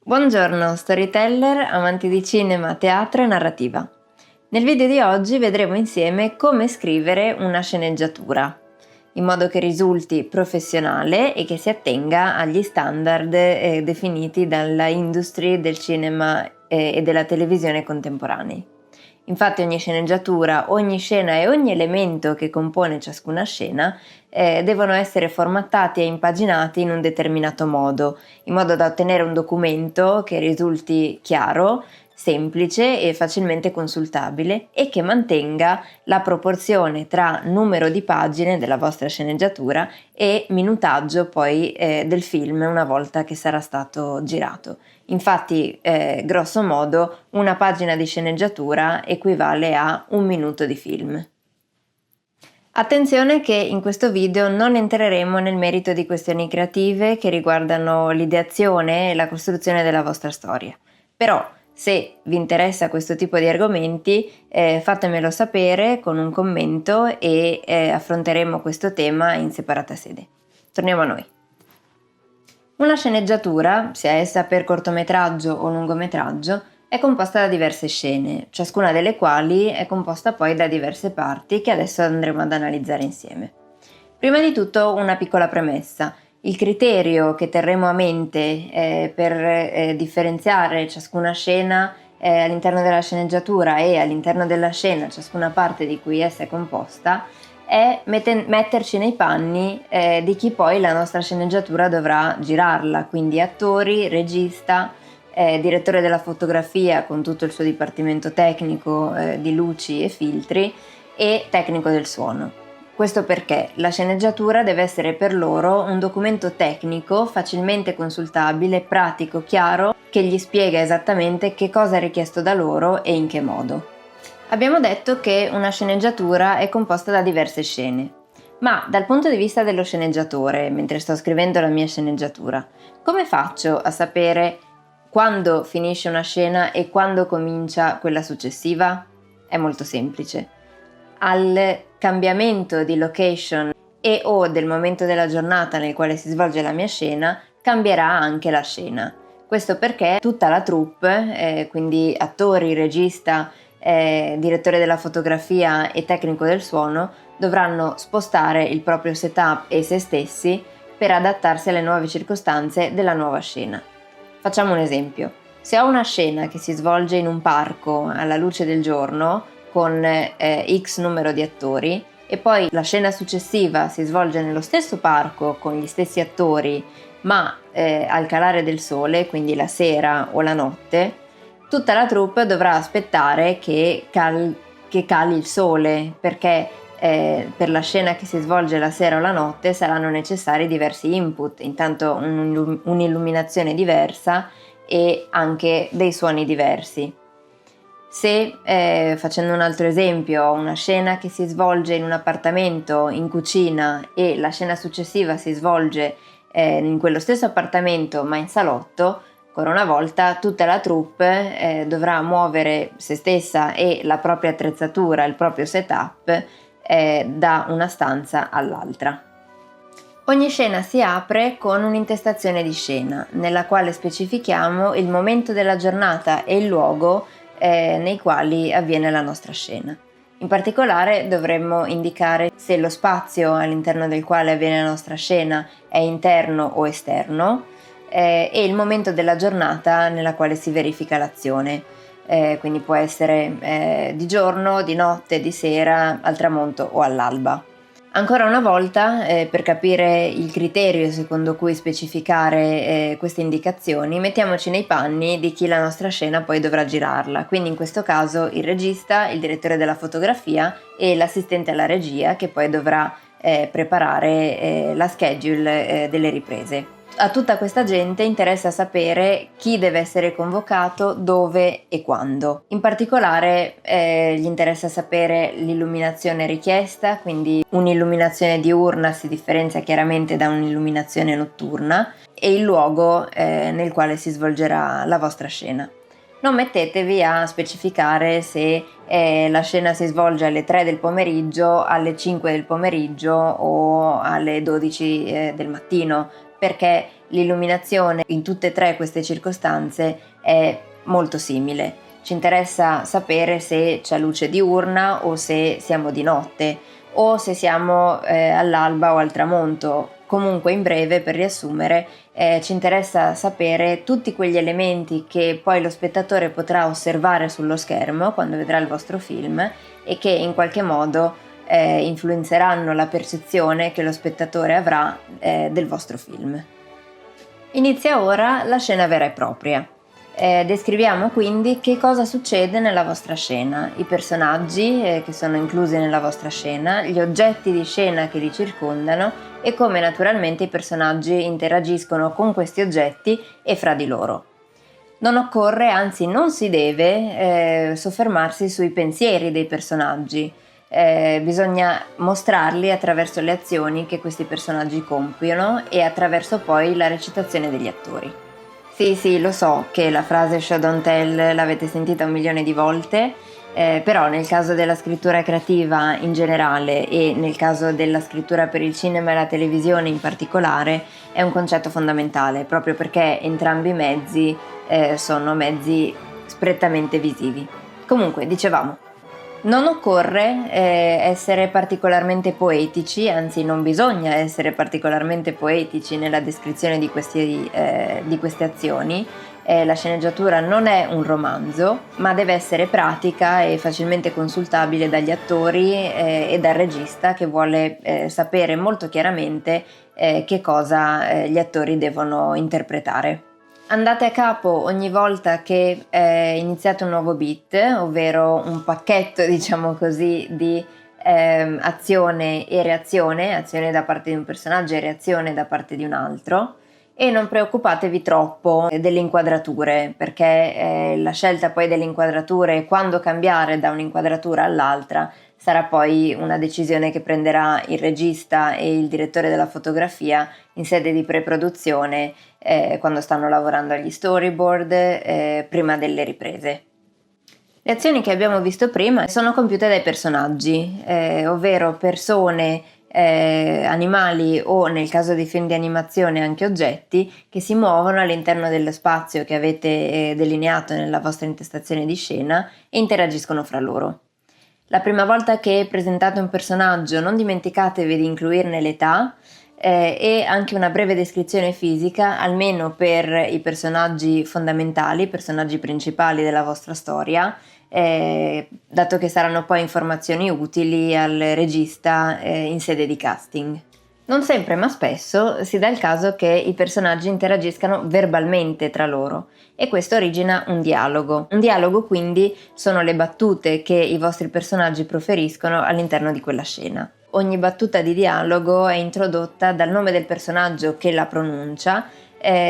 Buongiorno storyteller, amanti di cinema, teatro e narrativa. Nel video di oggi vedremo insieme come scrivere una sceneggiatura, in modo che risulti professionale e che si attenga agli standard definiti dalla industria del cinema e della televisione contemporanei. Infatti ogni sceneggiatura, ogni scena e ogni elemento che compone ciascuna scena devono essere formattati e impaginati in un determinato modo, in modo da ottenere un documento che risulti chiaro, semplice e facilmente consultabile e che mantenga la proporzione tra numero di pagine della vostra sceneggiatura e minutaggio poi del film una volta che sarà stato girato. Infatti, grosso modo, una pagina di sceneggiatura equivale a un minuto di film. Attenzione che in questo video non entreremo nel merito di questioni creative che riguardano l'ideazione e la costruzione della vostra storia. Però, se vi interessa questo tipo di argomenti, fatemelo sapere con un commento e affronteremo questo tema in separata sede. Torniamo a noi. Una sceneggiatura, sia essa per cortometraggio o lungometraggio, è composta da diverse scene, ciascuna delle quali è composta poi da diverse parti che adesso andremo ad analizzare insieme. Prima di tutto una piccola premessa. Il criterio che terremo a mente per differenziare ciascuna scena all'interno della sceneggiatura e all'interno della scena ciascuna parte di cui essa è composta è metterci nei panni di chi poi la nostra sceneggiatura dovrà girarla, quindi attori, regista, direttore della fotografia con tutto il suo dipartimento tecnico di luci e filtri e tecnico del suono. Questo perché la sceneggiatura deve essere per loro un documento tecnico facilmente consultabile, pratico, chiaro, che gli spiega esattamente che cosa è richiesto da loro e in che modo. Abbiamo detto che una sceneggiatura è composta da diverse scene, ma dal punto di vista dello sceneggiatore, mentre sto scrivendo la mia sceneggiatura, come faccio a sapere quando finisce una scena e quando comincia quella successiva? È molto semplice. Al cambiamento di location e o del momento della giornata nel quale si svolge la mia scena, cambierà anche la scena. Questo perché tutta la troupe, quindi attori, regista, direttore della fotografia e tecnico del suono, dovranno spostare il proprio setup e se stessi per adattarsi alle nuove circostanze della nuova scena. Facciamo un esempio. Se ho una scena che si svolge in un parco alla luce del giorno con X numero di attori e poi la scena successiva si svolge nello stesso parco con gli stessi attori ma al calare del sole, quindi la sera o la notte, tutta la troupe dovrà aspettare che cali il sole perché per la scena che si svolge la sera o la notte saranno necessari diversi input, intanto un'illuminazione diversa e anche dei suoni diversi. Se, facendo un altro esempio, ho una scena che si svolge in un appartamento in cucina e la scena successiva si svolge in quello stesso appartamento ma in salotto, ancora una volta tutta la troupe dovrà muovere se stessa e la propria attrezzatura, il proprio setup da una stanza all'altra. Ogni scena si apre con un'intestazione di scena, nella quale specifichiamo il momento della giornata e il luogo nei quali avviene la nostra scena. In particolare dovremmo indicare se lo spazio all'interno del quale avviene la nostra scena è interno o esterno e il momento della giornata nella quale si verifica l'azione. Quindi può essere di giorno, di notte, di sera, al tramonto o all'alba. Ancora una volta, per capire il criterio secondo cui specificare queste indicazioni, mettiamoci nei panni di chi la nostra scena poi dovrà girarla, quindi in questo caso il regista, il direttore della fotografia e l'assistente alla regia che poi dovrà preparare la schedule delle riprese. A tutta questa gente interessa sapere chi deve essere convocato, dove e quando. In particolare gli interessa sapere l'illuminazione richiesta, quindi un'illuminazione diurna si differenzia chiaramente da un'illuminazione notturna, e il luogo nel quale si svolgerà la vostra scena. Non mettetevi a specificare se la scena si svolge alle 3 del pomeriggio, alle 5 del pomeriggio o alle 12 del mattino, perché l'illuminazione in tutte e tre queste circostanze è molto simile. Ci interessa sapere se c'è luce diurna o se siamo di notte o se siamo all'alba o al tramonto. Comunque, in breve, per riassumere, ci interessa sapere tutti quegli elementi che poi lo spettatore potrà osservare sullo schermo quando vedrà il vostro film e che in qualche modo influenzeranno la percezione che lo spettatore avrà del vostro film. Inizia ora la scena vera e propria. Descriviamo quindi che cosa succede nella vostra scena, i personaggi che sono inclusi nella vostra scena, gli oggetti di scena che li circondano e come naturalmente i personaggi interagiscono con questi oggetti e fra di loro. Non occorre, anzi non si deve, soffermarsi sui pensieri dei personaggi. Bisogna mostrarli attraverso le azioni che questi personaggi compiono e attraverso poi la recitazione degli attori. Sì, lo so che la frase show don't tell l'avete sentita 1.000.000 di volte, però nel caso della scrittura creativa in generale e nel caso della scrittura per il cinema e la televisione in particolare è un concetto fondamentale, proprio perché entrambi i mezzi sono mezzi prettamente visivi. Comunque, dicevamo, non occorre essere particolarmente poetici, anzi non bisogna essere particolarmente poetici nella descrizione di queste azioni. La sceneggiatura non è un romanzo, ma deve essere pratica e facilmente consultabile dagli attori e dal regista che vuole sapere molto chiaramente che cosa gli attori devono interpretare. Andate a capo ogni volta che iniziate un nuovo beat, ovvero un pacchetto, diciamo così, di azione e reazione, azione da parte di un personaggio e reazione da parte di un altro, e non preoccupatevi troppo delle inquadrature, perché la scelta poi delle inquadrature e quando cambiare da un'inquadratura all'altra sarà poi una decisione che prenderà il regista e il direttore della fotografia in sede di pre-produzione quando stanno lavorando agli storyboard prima delle riprese. Le azioni che abbiamo visto prima sono compiute dai personaggi, ovvero persone, animali o nel caso di film di animazione anche oggetti che si muovono all'interno dello spazio che avete delineato nella vostra intestazione di scena e interagiscono fra loro. La prima volta che presentate un personaggio non dimenticatevi di incluirne l'età e anche una breve descrizione fisica, almeno per i personaggi fondamentali, i personaggi principali della vostra storia, dato che saranno poi informazioni utili al regista in sede di casting. Non sempre, ma spesso si dà il caso che i personaggi interagiscano verbalmente tra loro e questo origina un dialogo. Un dialogo quindi sono le battute che i vostri personaggi proferiscono all'interno di quella scena. Ogni battuta di dialogo è introdotta dal nome del personaggio che la pronuncia,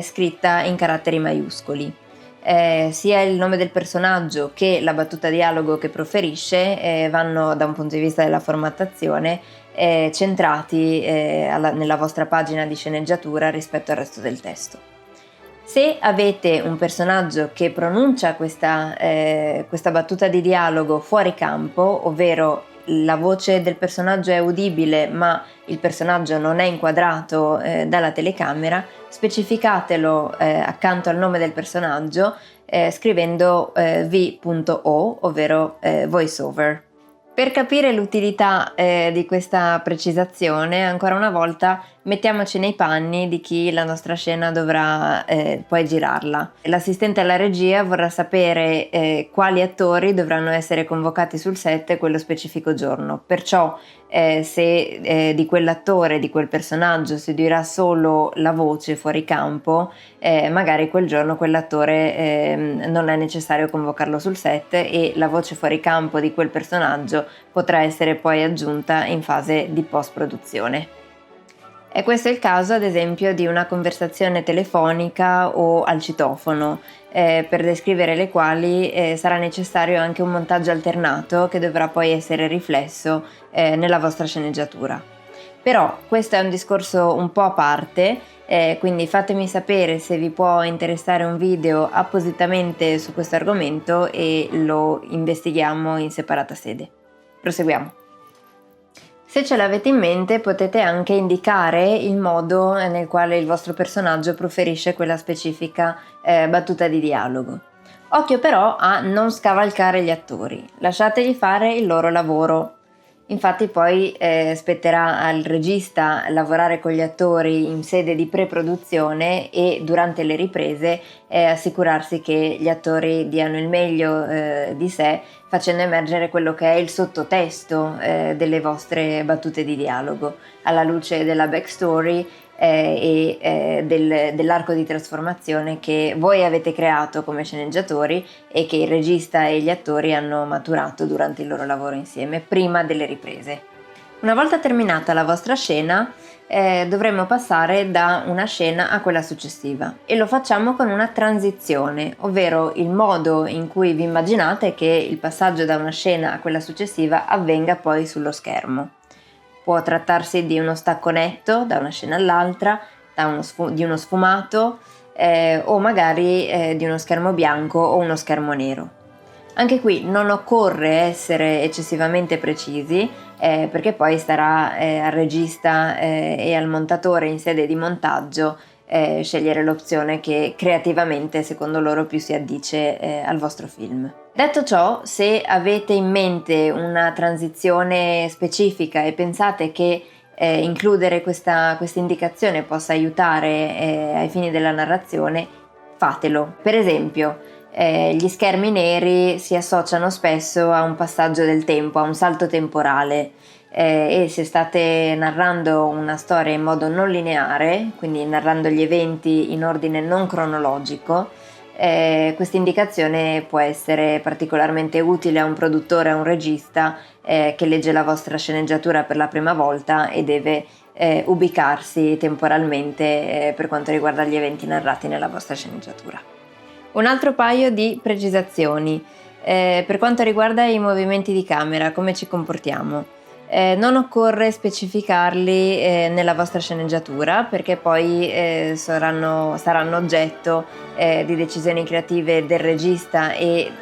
scritta in caratteri maiuscoli. Sia il nome del personaggio che la battuta dialogo che proferisce vanno da un punto di vista della formattazione centrati nella vostra pagina di sceneggiatura rispetto al resto del testo. Se avete un personaggio che pronuncia questa battuta di dialogo fuori campo, ovvero la voce del personaggio è udibile ma il personaggio non è inquadrato dalla telecamera, specificatelo accanto al nome del personaggio scrivendo v.o, ovvero voiceover. Per capire l'utilità di questa precisazione, ancora una volta mettiamoci nei panni di chi la nostra scena dovrà poi girarla. L'assistente alla regia vorrà sapere quali attori dovranno essere convocati sul set quello specifico giorno, perciò se di quell'attore, di quel personaggio si dirà solo la voce fuori campo, magari quel giorno quell'attore non è necessario convocarlo sul set e la voce fuori campo di quel personaggio potrà essere poi aggiunta in fase di post-produzione. E questo è il caso ad esempio di una conversazione telefonica o al citofono, per descrivere le quali sarà necessario anche un montaggio alternato che dovrà poi essere riflesso nella vostra sceneggiatura. Però questo è un discorso un po' a parte, quindi fatemi sapere se vi può interessare un video appositamente su questo argomento e lo investighiamo in separata sede. Proseguiamo. Se ce l'avete in mente, potete anche indicare il modo nel quale il vostro personaggio proferisce quella specifica battuta di dialogo. Occhio però a non scavalcare gli attori, lasciategli fare il loro lavoro. Infatti poi spetterà al regista lavorare con gli attori in sede di pre-produzione e durante le riprese assicurarsi che gli attori diano il meglio di sé, facendo emergere quello che è il sottotesto delle vostre battute di dialogo, alla luce della backstory dell'arco di trasformazione che voi avete creato come sceneggiatori e che il regista e gli attori hanno maturato durante il loro lavoro insieme prima delle riprese. Una volta terminata la vostra scena, dovremmo passare da una scena a quella successiva e lo facciamo con una transizione, ovvero il modo in cui vi immaginate che il passaggio da una scena a quella successiva avvenga poi sullo schermo. Può trattarsi di uno stacco netto da una scena all'altra, di uno sfumato o magari di uno schermo bianco o uno schermo nero. Anche qui non occorre essere eccessivamente precisi perché poi starà al regista e al montatore in sede di montaggio scegliere l'opzione che creativamente secondo loro più si addice al vostro film. Detto ciò, se avete in mente una transizione specifica e pensate che includere questa indicazione possa aiutare ai fini della narrazione, fatelo. Per esempio, gli schermi neri si associano spesso a un passaggio del tempo, a un salto temporale. E se state narrando una storia in modo non lineare, quindi narrando gli eventi in ordine non cronologico, questa indicazione può essere particolarmente utile a un produttore, a un regista che legge la vostra sceneggiatura per la prima volta e deve ubicarsi temporalmente per quanto riguarda gli eventi narrati nella vostra sceneggiatura. Un altro paio di precisazioni. Per quanto riguarda i movimenti di camera, come ci comportiamo? Non occorre specificarli nella vostra sceneggiatura perché poi saranno oggetto di decisioni creative del regista e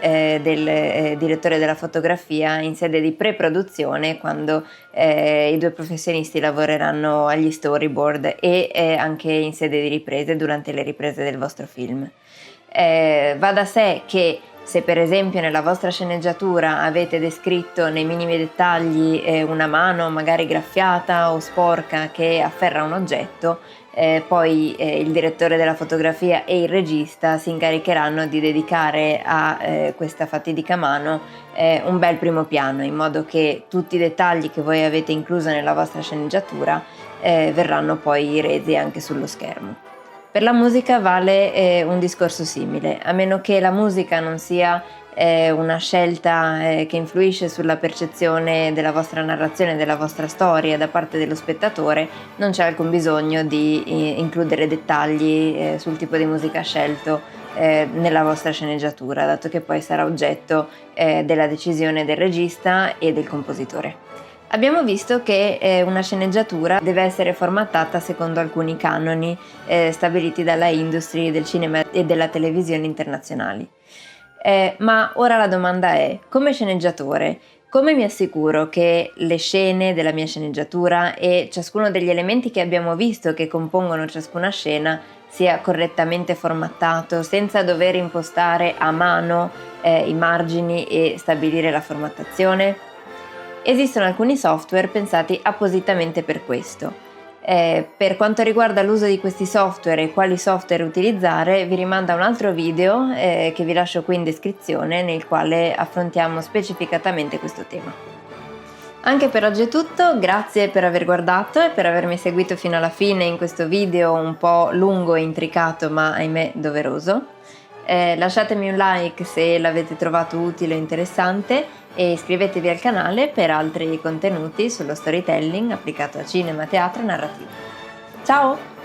del direttore della fotografia in sede di pre-produzione, quando i due professionisti lavoreranno agli storyboard e anche in sede di riprese durante le riprese del vostro film. Va da sé che se per esempio nella vostra sceneggiatura avete descritto nei minimi dettagli una mano magari graffiata o sporca che afferra un oggetto, poi il direttore della fotografia e il regista si incaricheranno di dedicare a questa fatidica mano un bel primo piano, in modo che tutti i dettagli che voi avete incluso nella vostra sceneggiatura verranno poi resi anche sullo schermo. Per la musica vale un discorso simile, a meno che la musica non sia una scelta che influisce sulla percezione della vostra narrazione, della vostra storia da parte dello spettatore, non c'è alcun bisogno di includere dettagli sul tipo di musica scelto nella vostra sceneggiatura, dato che poi sarà oggetto della decisione del regista e del compositore. Abbiamo visto che una sceneggiatura deve essere formattata secondo alcuni canoni stabiliti dalla industria del cinema e della televisione internazionali. Ma ora la domanda è, come sceneggiatore, come mi assicuro che le scene della mia sceneggiatura e ciascuno degli elementi che abbiamo visto che compongono ciascuna scena sia correttamente formattato senza dover impostare a mano i margini e stabilire la formattazione? Esistono alcuni software pensati appositamente per questo. Per quanto riguarda l'uso di questi software e quali software utilizzare, vi rimando a un altro video che vi lascio qui in descrizione, nel quale affrontiamo specificatamente questo tema. Anche per oggi è tutto, grazie per aver guardato e per avermi seguito fino alla fine in questo video un po' lungo e intricato, ma ahimè doveroso. Lasciatemi un like se l'avete trovato utile o interessante e iscrivetevi al canale per altri contenuti sullo storytelling applicato a cinema, teatro e narrativa. Ciao!